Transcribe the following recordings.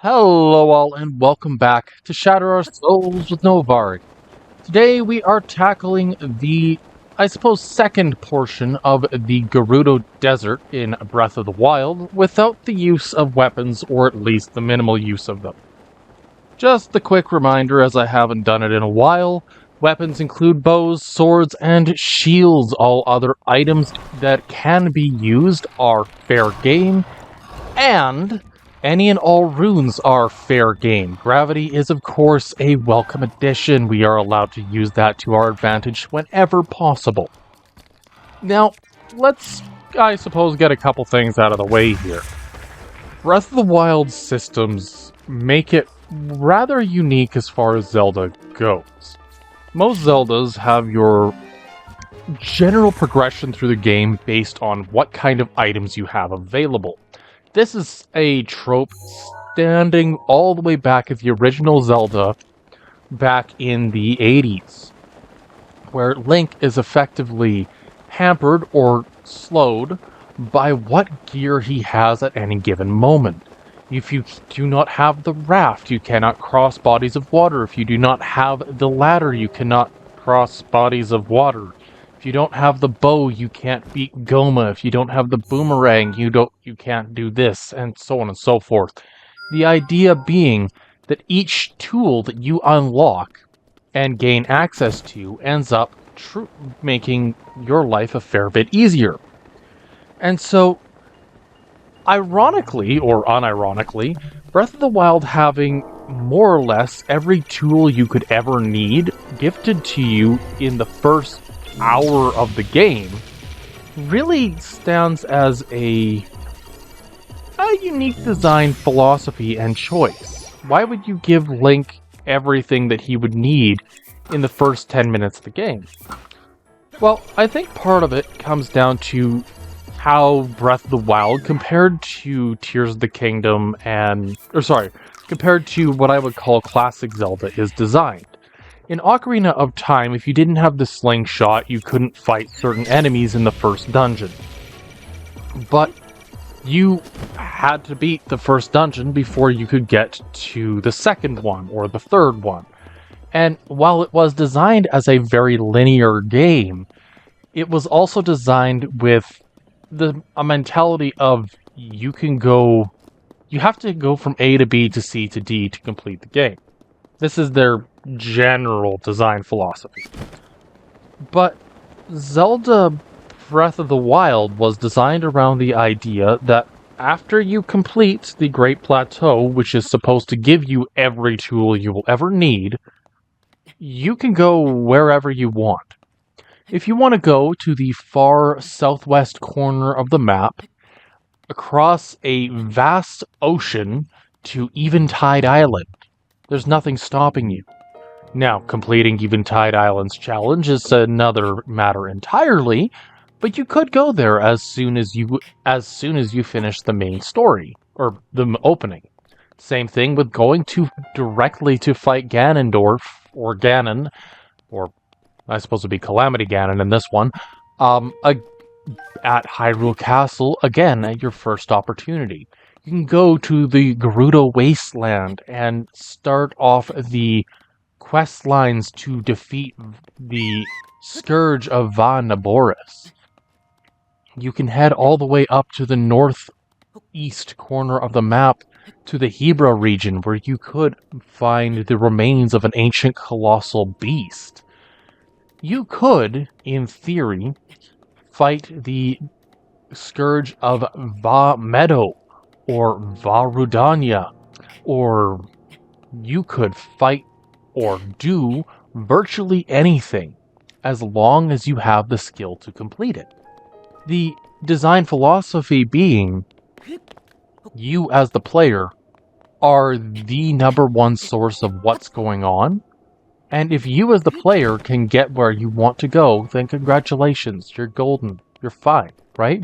Hello all and welcome back to Shatter Our Souls with Novari. Today we are tackling the, second portion of the Gerudo Desert in Breath of the Wild without the use of weapons, or at least the minimal use of them. Just a quick reminder, as I haven't done it in a while, weapons include bows, swords, and shields. All other items that can be used are fair game, and any and all runes are fair game. Gravity is, of course, a welcome addition. We are allowed to use that to our advantage whenever possible. Now, let's, I suppose, get a couple things out of the way here. Breath of the Wild systems make it rather unique as far as Zelda goes. Most Zeldas have your general progression through the game based on what kind of items you have available. This is a trope standing all the way back at the original Zelda back in the 80s, where Link is effectively hampered or slowed by what gear he has at any given moment. If you do not have the raft, you cannot cross bodies of water. If you do not have the ladder, you cannot cross bodies of water. If you don't have the bow, you can't beat Goma. If you don't have the boomerang, you can't do this, and so on and so forth. The idea being that each tool that you unlock and gain access to ends up making your life a fair bit easier. And so, ironically or unironically, Breath of the Wild having more or less every tool you could ever need gifted to you in the first hour of the game really stands as a unique design philosophy and choice. Why would you give Link everything that he would need in the first 10 minutes of the game? Well, I think part of it comes down to how Breath of the Wild compared to Tears of the Kingdom compared to what I would call classic Zelda is designed. In Ocarina of Time, if you didn't have the slingshot, you couldn't fight certain enemies in the first dungeon. But you had to beat the first dungeon before you could get to the second one, or the third one. And while it was designed as a very linear game, it was also designed with a mentality of you have to go from A to B to C to D to complete the game. This is their general design philosophy. But Zelda Breath of the Wild was designed around the idea that after you complete the Great Plateau, which is supposed to give you every tool you will ever need, you can go wherever you want. If you want to go to the far southwest corner of the map, across a vast ocean to Eventide Island, there's nothing stopping you. Now, completing Eventide Island's challenge is another matter entirely, but you could go there as soon as you finish the main story, or the opening. Same thing with going directly to fight Ganondorf, or Ganon, or I suppose it'd be Calamity Ganon in this one, at Hyrule Castle, again, at your first opportunity. You can go to the Gerudo Wasteland and start off the quest lines to defeat the Scourge of Va Naboris. You can head all the way up to the northeast corner of the map to the Hebra region, where you could find the remains of an ancient colossal beast. You could, in theory, fight the Scourge of Va Meadow, or Va Rudania, or you could fight or do virtually anything as long as you have the skill to complete it. The design philosophy being, you as the player are the number one source of what's going on, and if you as the player can get where you want to go, then congratulations, you're golden, you're fine, right?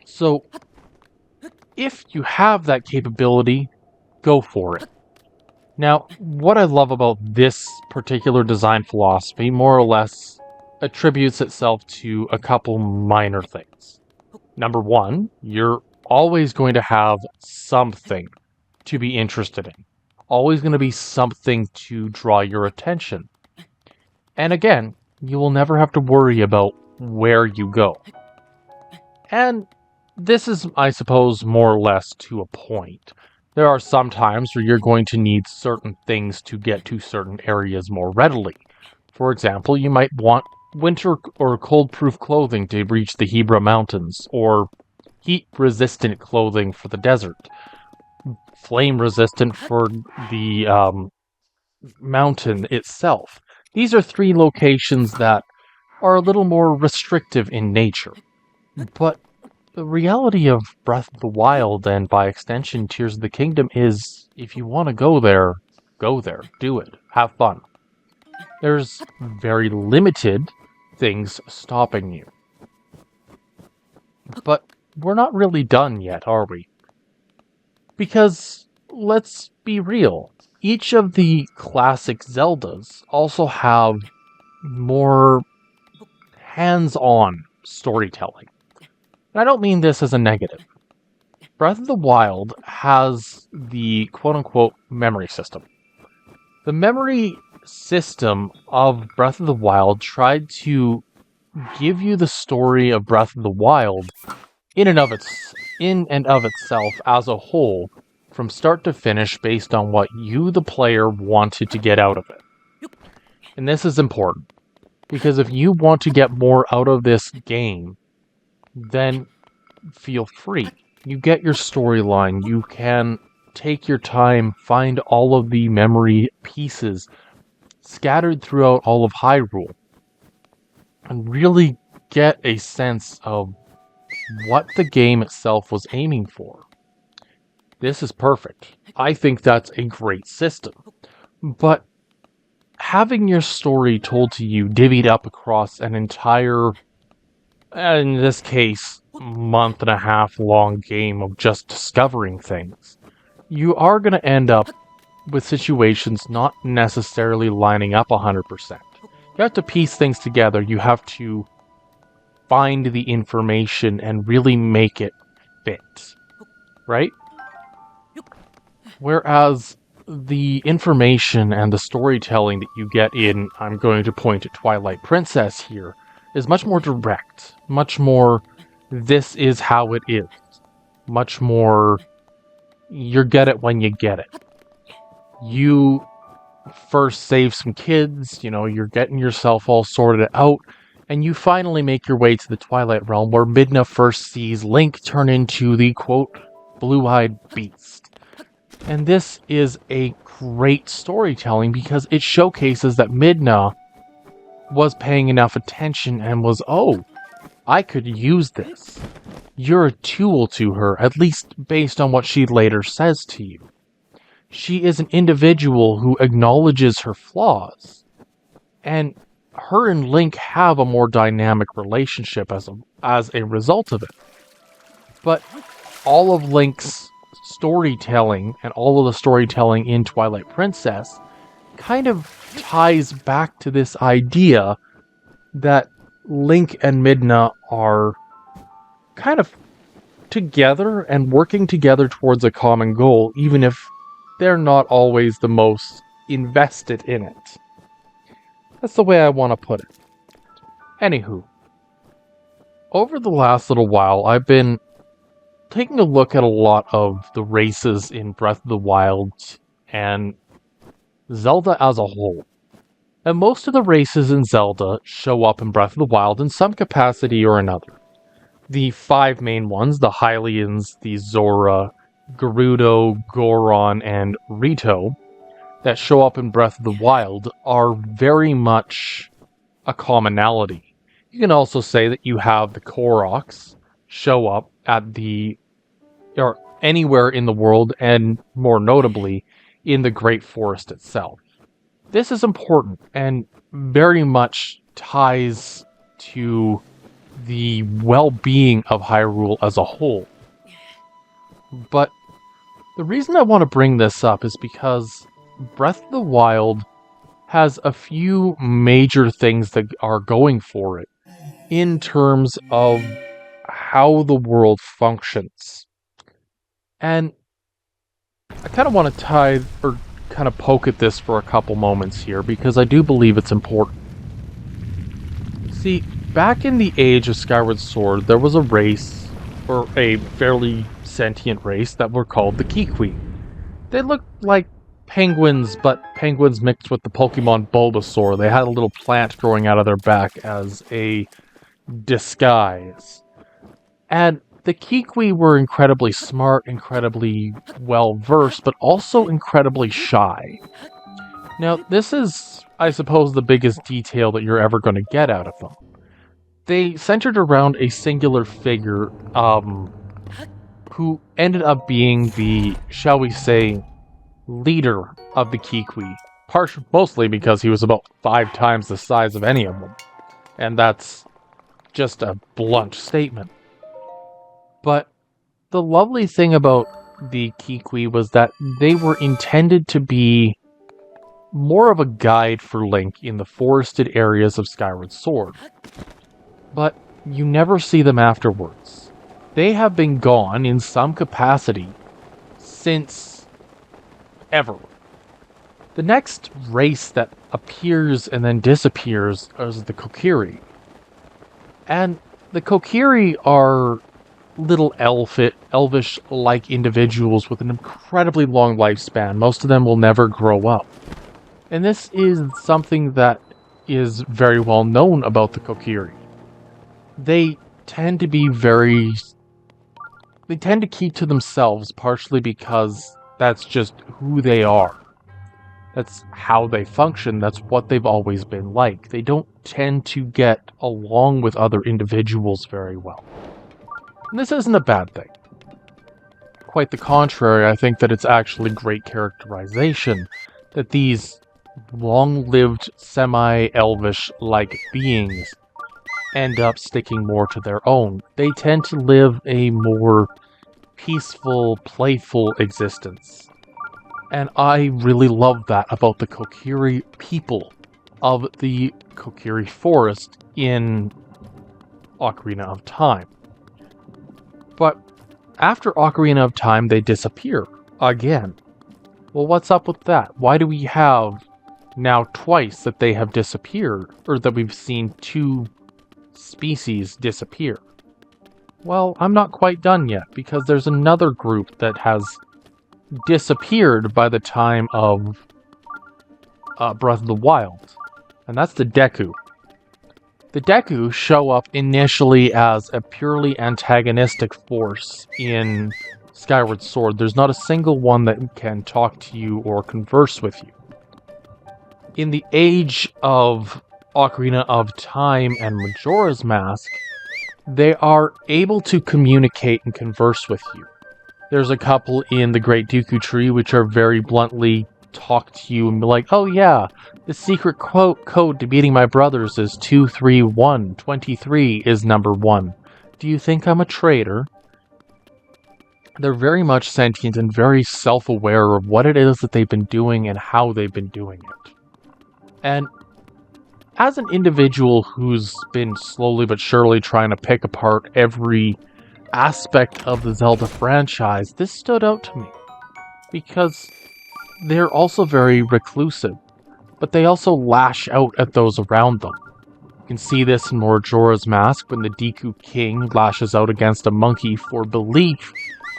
So, if you have that capability, go for it. Now, what I love about this particular design philosophy, more or less, attributes itself to a couple minor things. Number one, you're always going to have something to be interested in. Always going to be something to draw your attention. And again, you will never have to worry about where you go. And this is, I suppose, more or less to a point. There are some times where you're going to need certain things to get to certain areas more readily. For example, you might want winter or cold-proof clothing to reach the Hebra Mountains, or heat-resistant clothing for the desert, flame-resistant for the mountain itself. These are 3 locations that are a little more restrictive in nature. But the reality of Breath of the Wild, and by extension Tears of the Kingdom, is if you want to go there, do it, have fun. There's very limited things stopping you. But we're not really done yet, are we? Because, let's be real, each of the classic Zeldas also have more hands-on storytelling. And I don't mean this as a negative. Breath of the Wild has the quote-unquote memory system. The memory system of Breath of the Wild tried to give you the story of Breath of the Wild in and of itself as a whole, from start to finish, based on what you, the player, wanted to get out of it. And this is important, because if you want to get more out of this game, then feel free. You get your storyline, you can take your time, find all of the memory pieces scattered throughout all of Hyrule, and really get a sense of what the game itself was aiming for. This is perfect. I think that's a great system. But having your story told to you, divvied up across an entire, in this case, month and a half long game of just discovering things, you are going to end up with situations not necessarily lining up 100%. You have to piece things together. You have to find the information and really make it fit, right? Whereas the information and the storytelling that you get in, I'm going to point at Twilight Princess here, is much more direct, much more, this is how it is, much more, you get it when you get it. You first save some kids, you're getting yourself all sorted out, and you finally make your way to the Twilight Realm, where Midna first sees Link turn into the, quote, blue-eyed beast. And this is a great storytelling, because it showcases that Midna was paying enough attention and was, oh, I could use this. You're a tool to her, at least based on what she later says to you. She is an individual who acknowledges her flaws. And her and Link have a more dynamic relationship as a result of it. But all of Link's storytelling and all of the storytelling in Twilight Princess kind of ties back to this idea that Link and Midna are kind of together and working together towards a common goal, even if they're not always the most invested in it. That's the way I want to put it. Anywho, over the last little while, I've been taking a look at a lot of the races in Breath of the Wild and Zelda as a whole. And most of the races in Zelda show up in Breath of the Wild in some capacity or another. The 5 main ones, the Hylians, the Zora, Gerudo, Goron, and Rito, that show up in Breath of the Wild are very much a commonality. You can also say that you have the Koroks show up at or anywhere in the world, and more notably, in the Great Forest itself. This is important and very much ties to the well-being of Hyrule as a whole. But the reason I want to bring this up is because Breath of the Wild has a few major things that are going for it in terms of how the world functions. And I kind of want to tie, or kind of poke at this for a couple moments here, because I do believe it's important. See, back in the age of Skyward Sword, there was a race, or a fairly sentient race, that were called the Kiwi. They looked like penguins, but penguins mixed with the Pokemon Bulbasaur. They had a little plant growing out of their back as a disguise. And the Kiwi were incredibly smart, incredibly well-versed, but also incredibly shy. Now, this is, I suppose, the biggest detail that you're ever going to get out of them. They centered around a singular figure, who ended up being the, shall we say, leader of the Kiwi. Mostly because he was about 5 times the size of any of them. And that's just a blunt statement. But the lovely thing about the Kiwi was that they were intended to be more of a guide for Link in the forested areas of Skyward Sword. But you never see them afterwards. They have been gone in some capacity since ever. The next race that appears and then disappears is the Kokiri. And the Kokiri are little elvish-like individuals with an incredibly long lifespan. Most of them will never grow up. And this is something that is very well known about the Kokiri. They tend to be they tend to keep to themselves, partially because that's just who they are. That's how they function, that's what they've always been like. They don't tend to get along with other individuals very well. And this isn't a bad thing. Quite the contrary, I think that it's actually great characterization that these long-lived, semi-elvish-like beings end up sticking more to their own. They tend to live a more peaceful, playful existence. And I really love that about the Kokiri people of the Kokiri Forest in Ocarina of Time. But after Ocarina of Time, they disappear again. Well, what's up with that? Why do we have now twice that they have disappeared, or that we've seen 2 species disappear? Well, I'm not quite done yet, because there's another group that has disappeared by the time of Breath of the Wild, and that's the Deku. The Deku show up initially as a purely antagonistic force in Skyward Sword. There's not a single one that can talk to you or converse with you. In the age of Ocarina of Time and Majora's Mask, they are able to communicate and converse with you. There's a couple in the Great Dooku Tree which are very bluntly talk to you and be like, oh yeah, the secret code to beating my brothers is 231, 23 is number 1. Do you think I'm a traitor? They're very much sentient and very self-aware of what it is that they've been doing and how they've been doing it. And as an individual who's been slowly but surely trying to pick apart every aspect of the Zelda franchise, this stood out to me. Because they're also very reclusive, but they also lash out at those around them. You can see this in Majora's Mask when the Deku King lashes out against a monkey for belief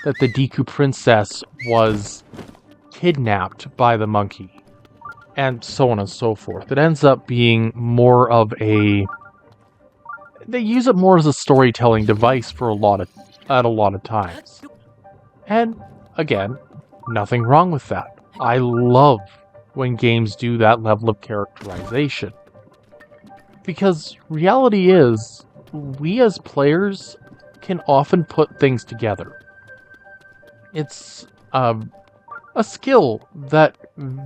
that the Deku Princess was kidnapped by the monkey. And so on and so forth. It ends up being more of a... They use it more as a storytelling device for a lot of times. And, again, nothing wrong with that. I love when games do that level of characterization. Because reality is, we as players can often put things together. It's a skill that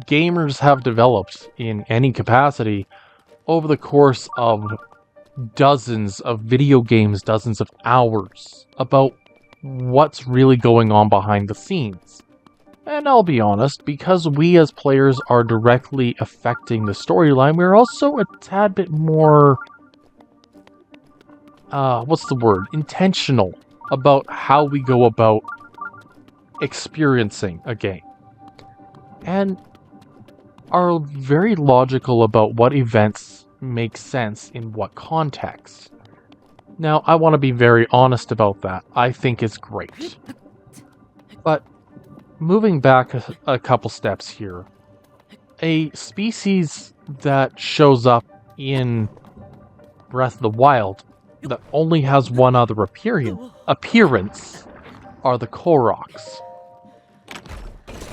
gamers have developed in any capacity over the course of dozens of video games, dozens of hours, about what's really going on behind the scenes. And I'll be honest, because we as players are directly affecting the storyline, we're also a tad bit more, intentional about how we go about experiencing a game, and are very logical about what events make sense in what context. Now, I want to be very honest about that. I think it's great. But moving back a couple steps here, a species that shows up in Breath of the Wild that only has one other appearance are the Koroks.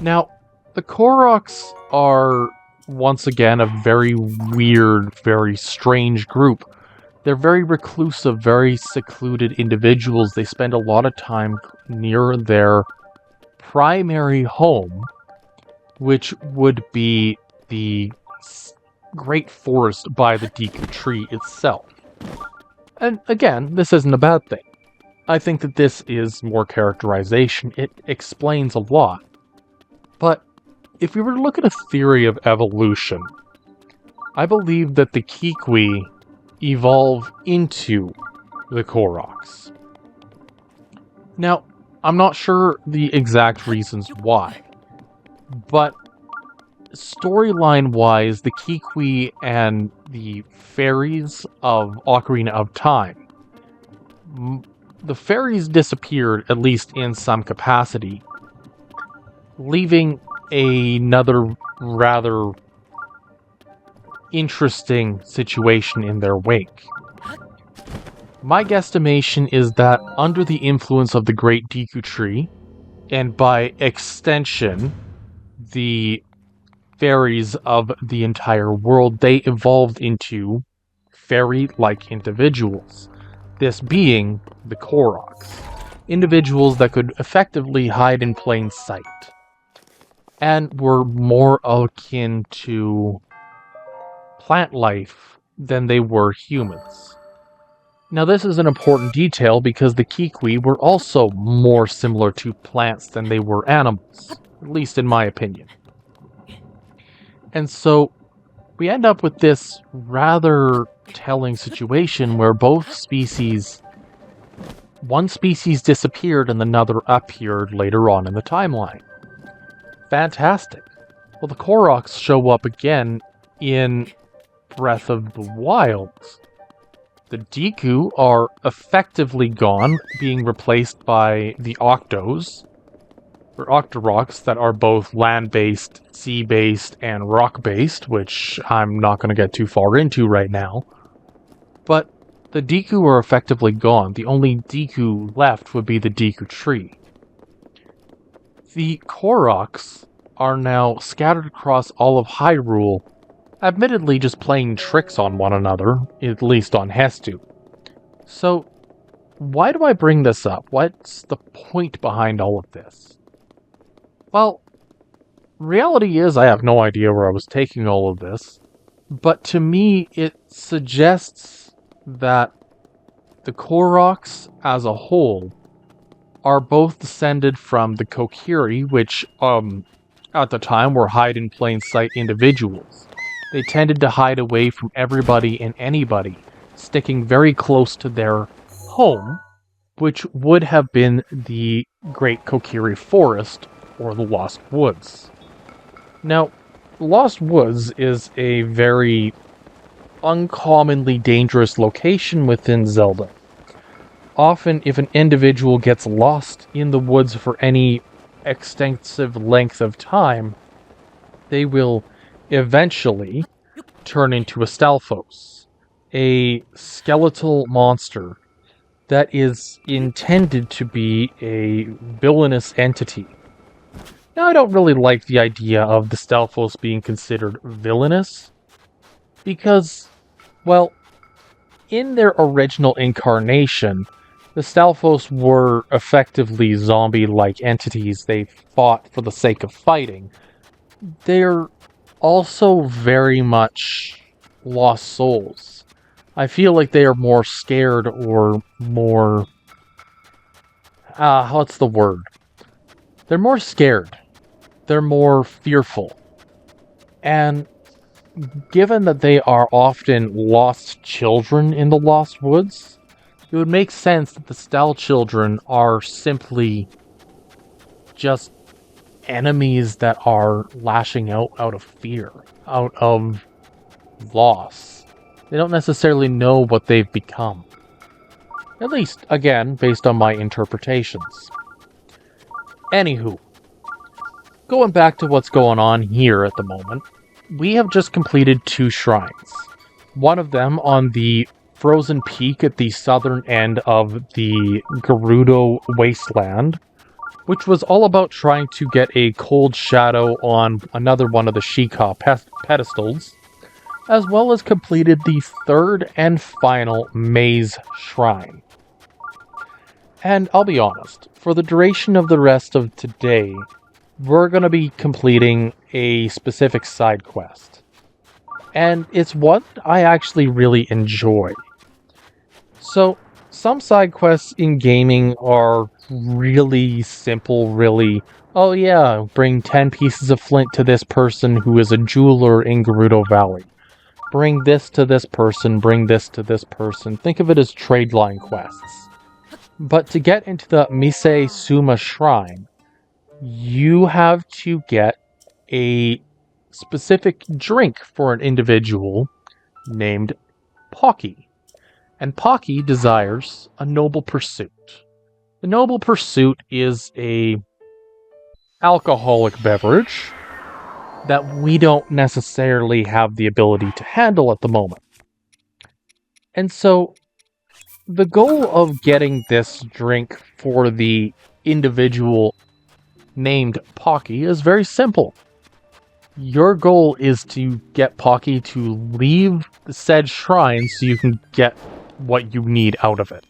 Now, the Koroks are, once again, a very weird, very strange group. They're very reclusive, very secluded individuals. They spend a lot of time near their primary home, which would be the great forest by the Deku tree itself. And again, this isn't a bad thing. I think that this is more characterization. It explains a lot. But if we were to look at a theory of evolution, I believe that the Kikwi evolve into the Koroks. Now, I'm not sure the exact reasons why, but storyline-wise, the Kikwi and the fairies of Ocarina of Time, the fairies disappeared, at least in some capacity, leaving another rather interesting situation in their wake. My guesstimation is that under the influence of the Great Deku Tree, and by extension, the fairies of the entire world, they evolved into fairy-like individuals. This being the Koroks. Individuals that could effectively hide in plain sight. And were more akin to plant life than they were humans. Now this is an important detail because the Kikwi were also more similar to plants than they were animals, at least in my opinion. And so we end up with this rather telling situation where both species, one species disappeared and another appeared later on in the timeline. Fantastic. Well, the Koroks show up again in Breath of the Wild. The Deku are effectively gone, being replaced by the Octos, or Octoroks, that are both land-based, sea-based, and rock-based, which I'm not going to get too far into right now. But the Deku are effectively gone. The only Deku left would be the Deku tree. The Koroks are now scattered across all of Hyrule, admittedly just playing tricks on one another, at least on Hestu. So, why do I bring this up? What's the point behind all of this? Well, reality is I have no idea where I was taking all of this, but to me it suggests that the Koroks as a whole are both descended from the Kokiri, which at the time were hide-in-plain-sight individuals. They tended to hide away from everybody and anybody, sticking very close to their home, which would have been the Great Kokiri Forest, or the Lost Woods. Now, Lost Woods is a very uncommonly dangerous location within Zelda. Often, if an individual gets lost in the woods for any extensive length of time, they will eventually turn into a Stalfos, a skeletal monster that is intended to be a villainous entity. Now, I don't really like the idea of the Stalfos being considered villainous, because, well, in their original incarnation, the Stalfos were effectively zombie-like entities. They fought for the sake of fighting. They're also very much lost souls. I feel like they are more scared or more... what's the word? They're more scared. They're more fearful. And given that they are often lost children in the Lost Woods, it would make sense that the Stal children are simply just enemies that are lashing out of fear, out of loss. They don't necessarily know what they've become. At least, again, based on my interpretations. Anywho, going back to what's going on here at the moment, we have just completed 2 shrines. One of them on the frozen peak at the southern end of the Gerudo wasteland, which was all about trying to get a cold shadow on another one of the Shika pedestals, as well as completed the 3rd and final maze shrine. And I'll be honest, for the duration of the rest of today, we're going to be completing a specific side quest. And it's one I actually really enjoy. So, some side quests in gaming are really simple, really, oh yeah, bring 10 pieces of flint to this person who is a jeweler in Gerudo Valley. Bring this to this person, bring this to this person. Think of it as trade line quests. But to get into the Mise Suma Shrine, you have to get a specific drink for an individual named Pocky. And Pocky desires a noble pursuit. The noble pursuit is a alcoholic beverage that we don't necessarily have the ability to handle at the moment. And so the goal of getting this drink for the individual named Pocky is very simple. Your goal is to get Pocky to leave the said shrine so you can get what you need out of it.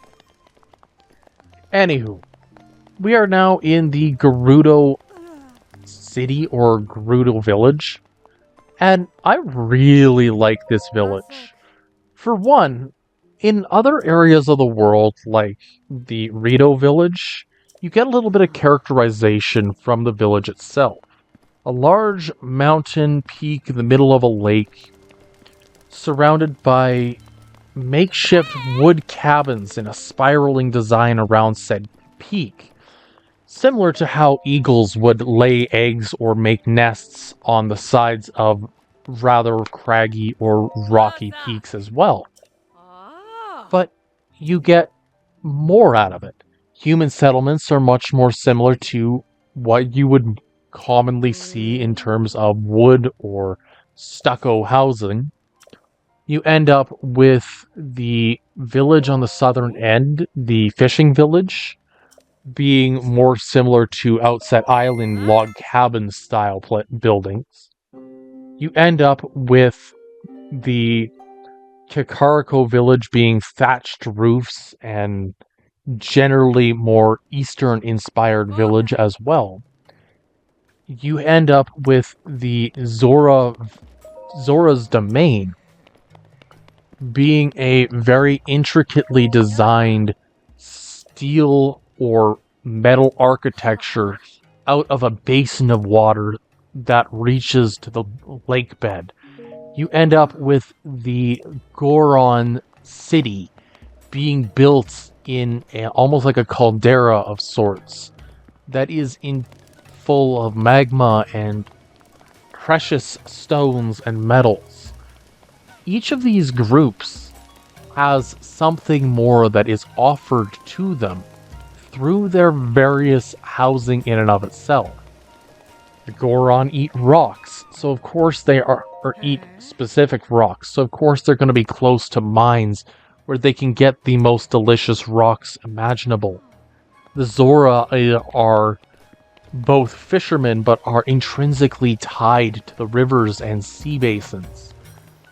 Anywho, we are now in the Gerudo city or Gerudo village, and I really like this village. For one, in other areas of the world, like the Rito village, you get a little bit of characterization from the village itself. A large mountain peak in the middle of a lake, surrounded by makeshift wood cabins in a spiraling design around said peak, similar to how eagles would lay eggs or make nests on the sides of rather craggy or rocky peaks as well. But you get more out of it. Human settlements are much more similar to what you would commonly see in terms of wood or stucco housing. You end up with the village on the southern end, the fishing village, being more similar to Outset Island log cabin style buildings. You end up with the Kakariko village being thatched roofs and generally more Eastern inspired village as well. You end up with the Zora's Domain being a very intricately designed steel or metal architecture out of a basin of water that reaches to the lake bed. You end up with the Goron city being built in almost like a caldera of sorts that is full of magma and precious stones and metals. Each of these groups has something more that is offered to them through their various housing in and of itself. The Goron eat rocks, so of course they or eat specific rocks, so of course they're going to be close to mines where they can get the most delicious rocks imaginable. The Zora are both fishermen, but are intrinsically tied to the rivers and sea basins.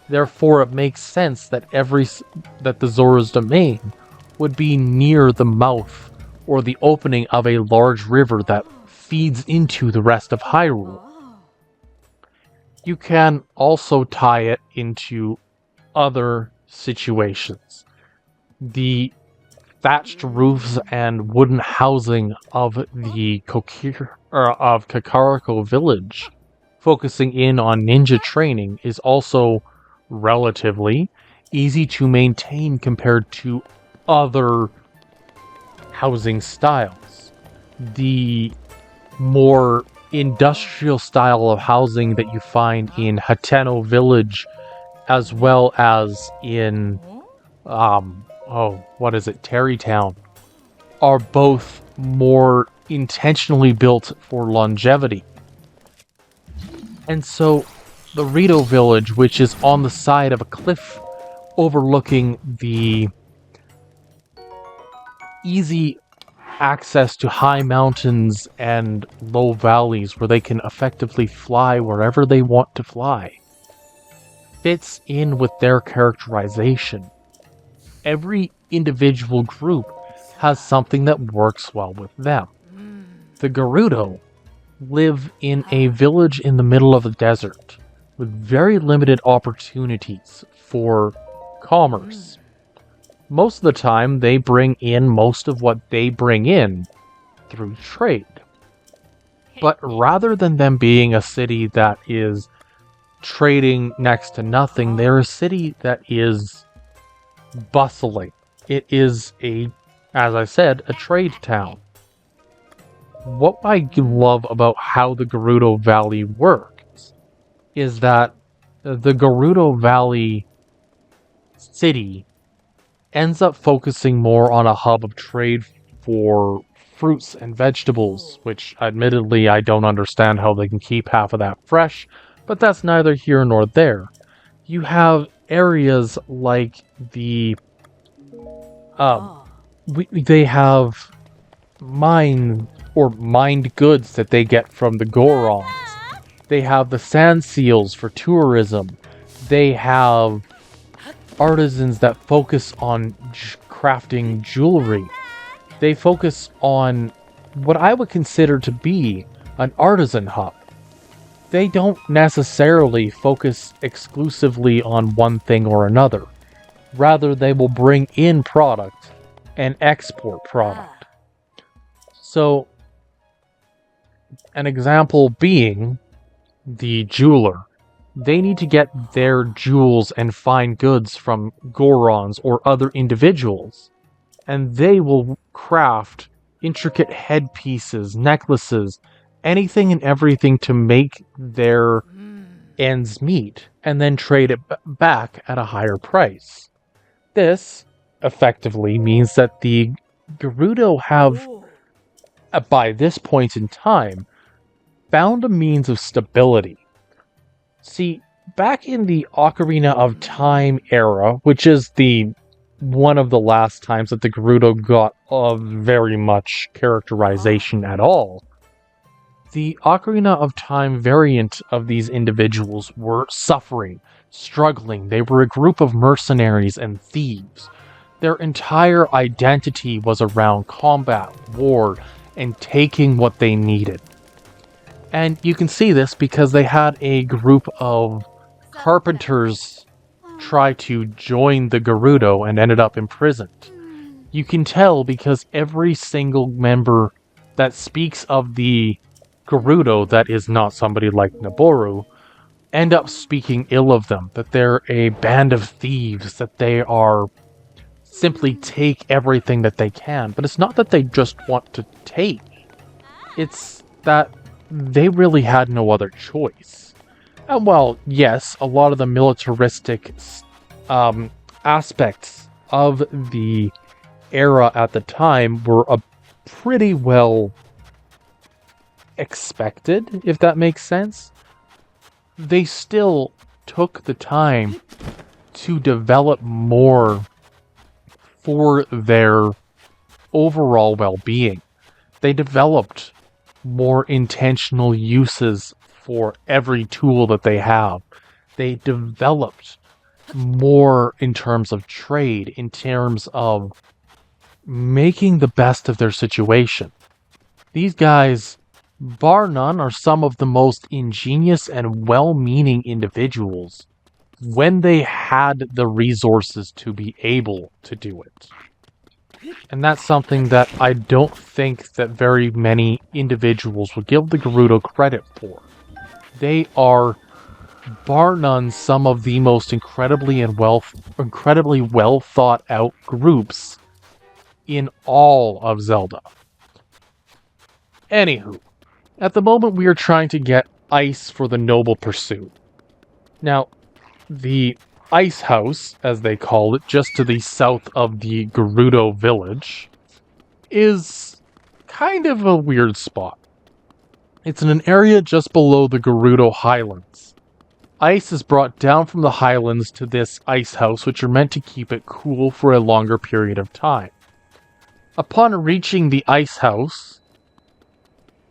Therefore, it makes sense that that the Zora's Domain would be near the mouth or the opening of a large river that feeds into the rest of Hyrule. You can also tie it into other situations. The thatched roofs and wooden housing of the Kakariko village, focusing in on ninja training, is also relatively easy to maintain compared to other housing styles. The more industrial style of housing that you find in Hateno Village, as well as in, Terrytown, are both more intentionally built for longevity. And so, the Rito Village, which is on the side of a cliff overlooking the easy access to high mountains and low valleys where they can effectively fly wherever they want to fly, fits in with their characterization. Every individual group has something that works well with them. The Gerudo live in a village in the middle of the desert with very limited opportunities for commerce. Most of the time, they bring in most of what they bring in through trade. But rather than them being a city that is trading next to nothing, they're a city that is bustling. It is as I said, a trade town. What I love about how the Gerudo Valley works is that the Gerudo Valley city ends up focusing more on a hub of trade for fruits and vegetables, which admittedly I don't understand how they can keep half of that fresh, but that's neither here nor there. You have areas like they have mined goods that they get from the Gorons. They have the sand seals for tourism. They have artisans that focus on crafting jewelry. They focus on what I would consider to be an artisan hub. They don't necessarily focus exclusively on one thing or another. Rather, they will bring in product and export product. So, an example being the jeweler. They need to get their jewels and fine goods from Gorons or other individuals, and they will craft intricate headpieces, necklaces, anything and everything to make their ends meet, and then trade it back at a higher price. This effectively means that the Gerudo have, by this point in time, found a means of stability. See, back in the Ocarina of Time era, which is one of the last times that the Gerudo got very much characterization at all, the Ocarina of Time variant of these individuals were suffering, struggling. They were a group of mercenaries and thieves. Their entire identity was around combat, war, and taking what they needed. And you can see this because they had a group of carpenters try to join the Gerudo and ended up imprisoned. You can tell because every single member that speaks of the Gerudo that is not somebody like Naboru end up speaking ill of them, that they're a band of thieves, that they are simply take everything that they can. But it's not that they just want to take. It's that they really had no other choice. And well, yes, a lot of the militaristic aspects of the era at the time were pretty well expected, if that makes sense. They still took the time to develop more for their overall well-being. They developed more intentional uses for every tool that they have. They developed more in terms of trade, in terms of making the best of their situation. These guys, bar none, are some of the most ingenious and well-meaning individuals when they had the resources to be able to do it. And that's something that I don't think that very many individuals would give the Gerudo credit for. They are, bar none, some of the most incredibly well thought out groups in all of Zelda. Anywho, At the moment, we are trying to get ice for the noble pursuit. Now, the ice house, as they call it, just to the south of the Gerudo village, is kind of a weird spot. It's in an area just below the Gerudo highlands. Ice is brought down from the highlands to this ice house, which are meant to keep it cool for a longer period of time. Upon reaching the ice house,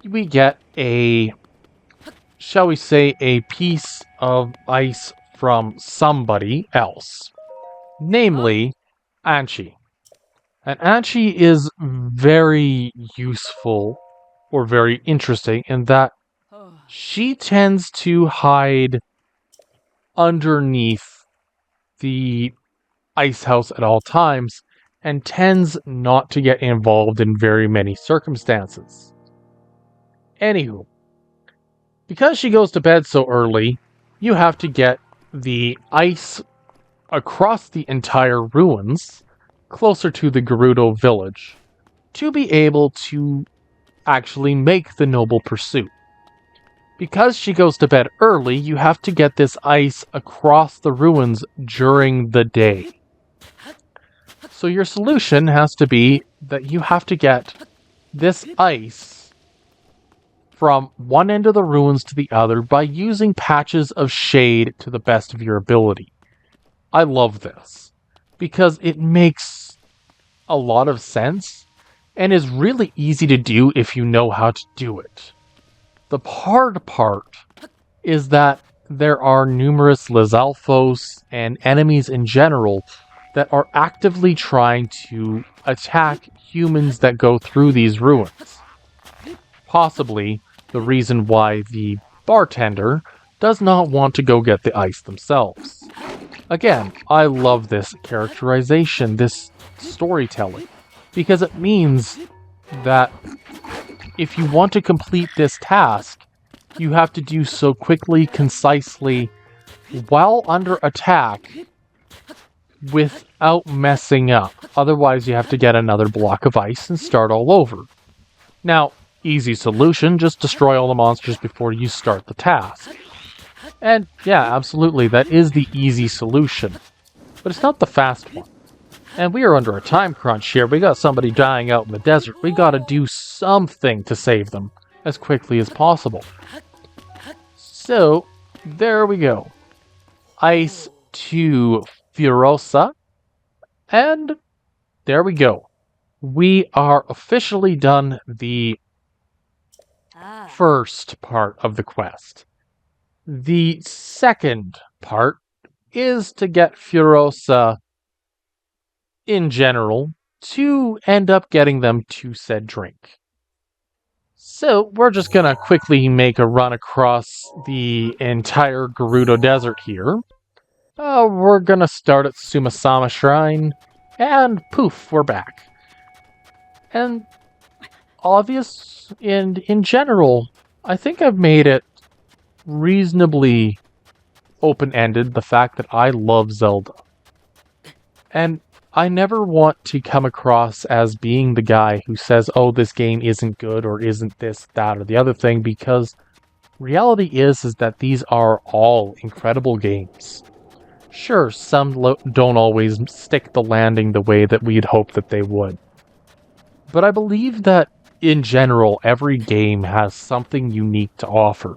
we get a, shall we say, a piece of ice from somebody else. Namely, Anchi. And Anchi is very useful, or very interesting, in that she tends to hide underneath the ice house at all times, and tends not to get involved in very many circumstances. Anywho, because she goes to bed so early, you have to get the ice across the entire ruins, closer to the Gerudo village, to be able to actually make the noble pursuit. Because she goes to bed early, you have to get this ice across the ruins during the day. So your solution has to be that you have to get this ice from one end of the ruins to the other by using patches of shade to the best of your ability. I love this, because it makes a lot of sense, and is really easy to do if you know how to do it. The hard part is that there are numerous Lizalfos and enemies in general that are actively trying to attack humans that go through these ruins. Possibly the reason why the bartender does not want to go get the ice themselves. Again, I love this characterization, this storytelling, because it means that if you want to complete this task, you have to do so quickly, concisely, while under attack, without messing up. Otherwise, you have to get another block of ice and start all over. Now, easy solution, just destroy all the monsters before you start the task. And yeah, absolutely, that is the easy solution. But it's not the fast one. And we are under a time crunch here. We got somebody dying out in the desert. We gotta do something to save them as quickly as possible. So, there we go. Ice to Furosa. And there we go. We are officially done the first part of the quest. The second part is to get Furosa in general to end up getting them to said drink. So we're just gonna quickly make a run across the entire Gerudo Desert here. We're gonna start at Sumasama Shrine, and poof, we're back. And obvious, and in general, I think I've made it reasonably open-ended, the fact that I love Zelda. And I never want to come across as being the guy who says, oh, this game isn't good, or isn't this, that, or the other thing, because reality is that these are all incredible games. Sure, some don't always stick the landing the way that we'd hope that they would. But I believe that, in general, every game has something unique to offer.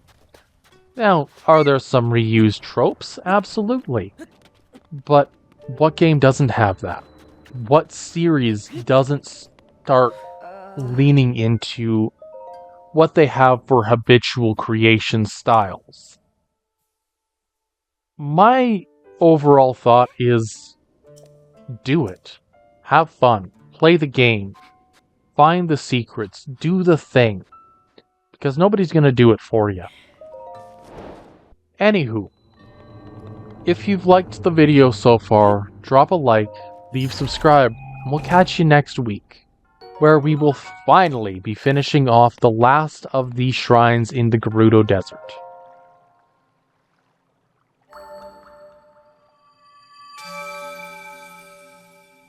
Now, are there some reused tropes? Absolutely. But what game doesn't have that? What series doesn't start leaning into what they have for habitual creation styles? My overall thought is, do it. Have fun. Play the game. Find the secrets. Do the thing. Because nobody's going to do it for you. Anywho, if you've liked the video so far, drop a like, leave subscribe, and we'll catch you next week, where we will finally be finishing off the last of the shrines in the Gerudo Desert.